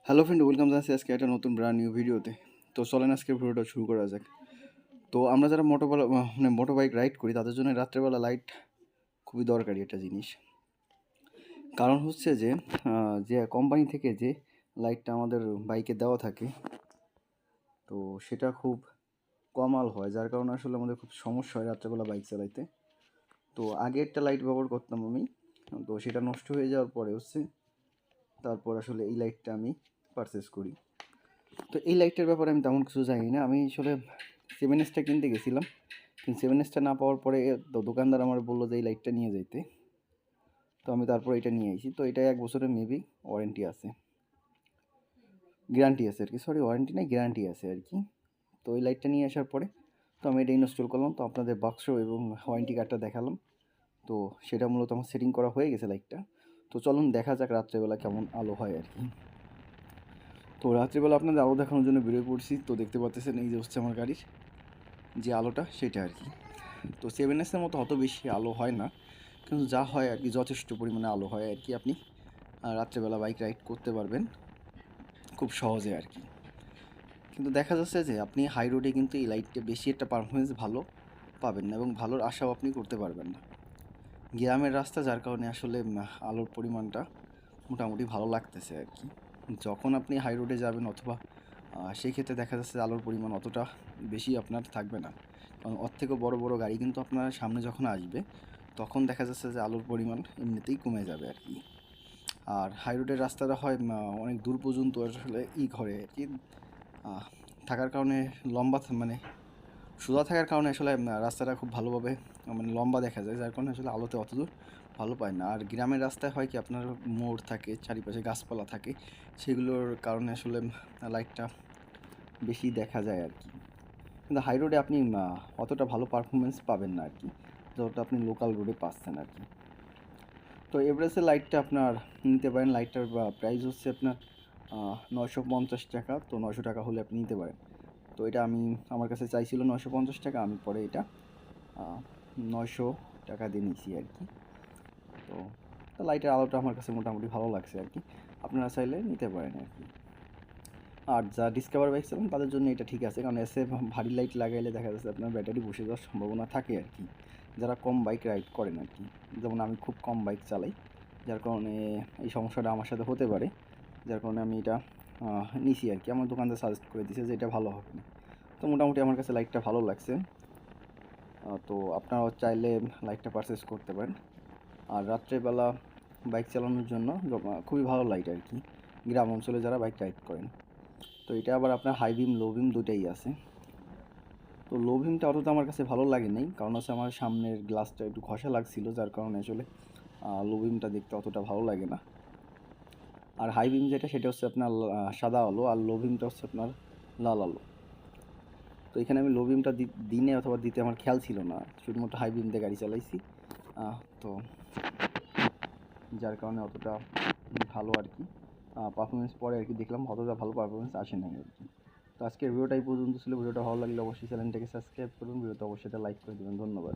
Hello friend, welcome জানাচ্ছি আজকে একটা নতুন ব্র্যান্ড নিউ ভিডিওতে। তো চলেন আজকের ভিডিওটা শুরু করা যাক। তো আমরা যারা মোটো বাইক রাইড করি তাদের জন্য রাত্রেবেলা লাইট খুবই দরকারি একটা জিনিস। কারণ হচ্ছে যে কোম্পানি থেকে যে লাইটটা আমাদের বাইকে দেওয়া থাকে, তো সেটা খুব কম আলো হয়, যার কারণে আসলে আমাদের খুব সমস্যা হয় রাত্রেবেলা বাইক চালাইতে। তো আগে একটা লাইট ব্যবহার করতাম আমি, তো সেটা নষ্ট হয়ে যাওয়ার পরে তারপর আসলে এই লাইটটা আমি পারচেস করি। তো এই লাইটটার ব্যাপারে আমি তেমন কিছু জানি না। আমি আসলে 7S কিনতে গেছিলাম, কিন্তু 7S না পাওয়ার পরে দোকানদার আমার বললো যে এই লাইটটা নিয়ে যাইতে। তো আমি তারপর এটা নিয়ে আইছি। তো এটা 1 বছরের মেবি ওয়ারেন্টি আছে, গ্যারান্টি আছে আর কি। সরি, ওয়ারেন্টি নাই, গ্যারান্টি আছে আর কি। তো এই লাইটটা নিয়ে আসার পরে তো আমি এটা ইনস্টল করলাম। তো আপনাদের বাক্স এবং ওয়ারেন্টি কার্ডটা দেখালাম। তো সেটা মূলত আমার সেটিং করা হয়ে গেছে লাইটটা। তো চলুন দেখা যাক রাত্রেবেলা কেমন আলো হয় আর কি। তো রাত্রিবেলা আপনাদের আলো দেখানোর জন্য বেরিয়ে পড়ছি। তো দেখতে পাচ্ছেন এই যে হচ্ছে আমার গাড়ির যে আলোটা, সেটা আর কি। তো 7Sের মতো অত বেশি আলো হয় না, কিন্তু যা হয় আর কি যথেষ্ট পরিমাণে আলো হয় আর কি। আপনি রাত্রেবেলা বাইক রাইড করতে পারবেন খুব সহজে আর কি। কিন্তু দেখা যাচ্ছে যে আপনি হাই রোডে কিন্তু এই লাইটটা বেশি একটা পারফরমেন্স ভালো পাবেন না এবং ভালোর আশাও আপনি করতে পারবেন না। গ্রামের রাস্তা, যার কারণে আসলে আলোর পরিমাণটা মোটামুটি ভালো লাগতেছে আর কি। যখন আপনি হাই রোডে যাবেন অথবা সেই ক্ষেত্রে দেখা যাচ্ছে আলোর পরিমাণ অতটা বেশি আপনার থাকবে না, কারণ ওর থেকেও বড় বড় গাড়ি কিন্তু আপনার সামনে যখন আসবে তখন দেখা যাচ্ছে যে আলোর পরিমাণ এমনিতেই কমে যাবে আর কি। আর হাই রোডের রাস্তাটা হয় অনেক দূর পর্যন্ত আসলে করে আর কি, থাকার কারণে লম্বা মানে সোজা থাকার কারণে আসলে রাস্তাটা খুব ভালোভাবে মানে লম্বা দেখা যায়, যার কারণে আসলে আলোতে অত দূর ভালো পায় না। আর গ্রামের রাস্তায় হয় কি আপনার মোড় থাকে, চারিপাশে গাছপালা থাকে, সেগুলোর কারণে আসলে লাইটটা বেশি দেখা যায় আর কি। কিন্তু হাই রোডে আপনি অতটা ভালো পারফরমেন্স পাবেন না আর কি, যতটা আপনি লোকাল রোডে পাচ্ছেন আর কি। তো এভারেজের লাইটটা আপনার নিতে পারেন। লাইটটার প্রাইস হচ্ছে আপনার 950 টাকা। তো 900 টাকা হলে আপনি নিতে পারেন। তো এটা আমার কাছে চাইছিল 950 টাকা, আমি পরে এটা 900 টাকা দিয়ে নিয়েছি আর কি। তো লাইটের আলোটা আমার কাছে মোটামুটি ভালো লাগছে আর কি। আপনারা চাইলে নিতে পারেন আর কি। আর যা ডিসকভার বাইক চালান তাদের জন্য এটা ঠিক আছে, কারণ এসে ভারী লাইট লাগাইলে দেখা যাচ্ছে আপনার ব্যাটারি বসে যাওয়ার সম্ভাবনা থাকে আর কি, যারা কম বাইক রাইড করেন আর কি। যেমন আমি খুব কম বাইক চালাই, যার কারণে এই সমস্যাটা আমার সাথে হতে পারে, যার কারণে আমি এটা নিছি আর কি। আমার দোকানদার সাজেস্ট করে দিয়েছে যে এটা ভালো হবে না। তো মোটামুটি আমার কাছে লাইটটা ভালো লাগছে। তো আপনারাও চাইলে লাইটটা পারচেস করতে পারেন। আর রাত্রেবেলা বাইক চালানোর জন্য খুবই ভালো লাইট আর কি, গ্রাম অঞ্চলে যারা বাইক রাইড করেন। তো এটা আবার আপনার হাই বিম লো বিম দুটাই আছে। তো লো বিমটা অতটা আমার কাছে ভালো লাগে নাই, কারণ হচ্ছে আমার সামনের গ্লাসটা একটু ঘষা লাগছিল, যার কারণে আসলে লো বিমটা দেখতে অতটা ভালো লাগে না। আর হাই বিম যেটা, সেটা হচ্ছে আপনার সাদা আলো, আর লো বিমটা হচ্ছে আপনার লাল আলো। তো এখানে আমি লো বিমটা দিনে অথবা দিতে আমার খেয়াল ছিল না, শুধুমাত্র হাই বিম দিয়ে গাড়ি চালাইছি। তো যার কারণে অতটা ভালো আর কি পারফরমেন্স পরে আর কি দেখলাম, অতটা ভালো পারফরমেন্স আসে নাই আর কি। তো আজকের ভিডিওটা এই পর্যন্ত ছিল। ভিডিওটা ভালো লাগলে অবশ্যই চ্যানেলটাকে সাবস্ক্রাইব করুন, ভিডিওটা অবশ্যই লাইক করে দেবেন। ধন্যবাদ।